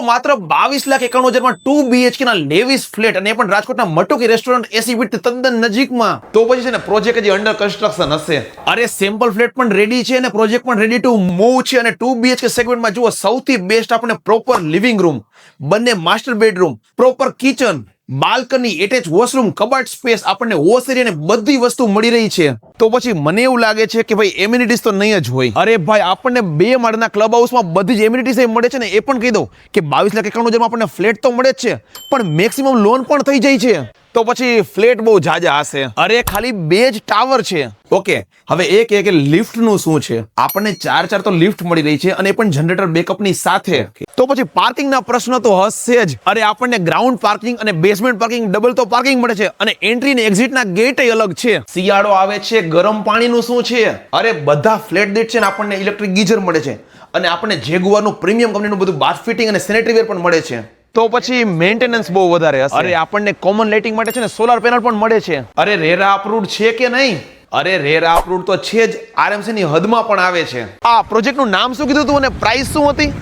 મિત્રો માત્ર 22,91,000 two BHK ના લેવિસ ફ્લેટ અને એ પણ રાજકોટના મટુકી રેસ્ટોરન્ટ એસી બીટ તદ્દન નજીકમાં. તો પછી છે ને પ્રોજેક્ટ હજી અંડર કન્સ્ટ્રક્શન હશે. અરે સેમ્પલ ફ્લેટ પણ રેડી છે અને પ્રોજેક્ટ પણ રેડી ટુ મૂવ છે. અને 2 BHK સેગમેન્ટમાં જુઓ સૌથી બેસ્ટ આપણને પ્રોપર લિવિંગ રૂમ, બંને master bedroom, proper kitchen, balcony, attach washroom, કબાટ સ્પેસ, આપણને વોશ એરિયા ને બધી વસ્તુ મળી રહી છે. તો પછી મને એવું લાગે છે કે ભાઈ એમ્યુનિટીઝ તો નહીં જ હોય. અરે ભાઈ આપણને 2 માળના ક્લબ હાઉસમાં બધી જ એમ્યુનિટીઝ મળે છે ને. એ પણ કહી દઉં કે 22,91,000 આપણને ફ્લેટ તો મળે જ છે પણ મેક્સિમમ લોન પણ થઈ જાય છે. તો પછી ફ્લેટ બહુ જાજા હશે. અરે ખાલી 2 જ ટાવર છે. ઓકે, હવે એક કે લિફ્ટ નું શું છે? આપણને 4 તો લિફ્ટ મળી રહી છે અને પણ જનરેટર બેકઅપ ની સાથે. તો પછી પાર્કિંગ ના પ્રશ્ન તો હશે જ. અરે આપણને ગ્રાઉન્ડ પાર્કિંગ અને બેઝમેન્ટ પાર્કિંગ ડબલ તો પાર્કિંગ મળે છે અને એન્ટ્રી ને એક્ઝિટ ના ગેટ અલગ છે. શિયાળો આવે છે, ગરમ પાણી નું શું છે? અરે બધા ફ્લેટ દીઠ છે ને આપણને ઇલેક્ટ્રિક ગીઝર મળે છે અને આપણને જેગુઆર નું પ્રીમિયમ કંપનીનું બધું બાથ ફિટિંગ અને સેનેટરી વેર પણ મળે છે. તો પછી મેન્ટેનન્સ બહુ વધારે હશે. અરે આપણને કોમન લાઇટિંગ માટે છે ને સોલાર પેનલ પણ મળે છે. અરે રેરા અપ્રૂવ્ડ છે કે નહીં? અરે રેરા અપ્રૂવ્ડ તો છે જ, RMC ની હદમાં પણ આવે છે. આ પ્રોજેક્ટ નું નામ શું કીધું તું અને પ્રાઇસ શું હતી?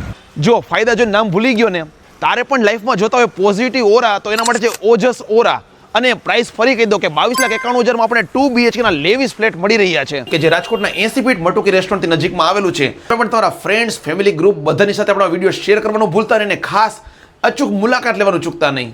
જો ફાયદા જો નામ ભૂલી ગયો ને, તારે પણ લાઈફમાં જોતા હોય પોઝિટિવ ઓરા, તો એના માટે છે ઓજસ ઓરા. અને પ્રાઇસ ફરી કહી દો કે 22,91,000 માં આપણે 2 BHK ના લેવિસ ફ્લેટ મળી રહ્યા છે કે જે રાજકોટના 80 ફીટ મટુકી રેસ્ટોરન્ટ થી નજીકમાં આવેલું છે. પણ તમારા ફ્રેન્ડ્સ, ફેમિલી ગ્રુપ બધાની સાથે આપણો વિડીયો શેર કરવાનું ભૂલતા નહીં અને ખાસ અચૂક મુલાકાત લેવાનું ચૂકતા નહીં.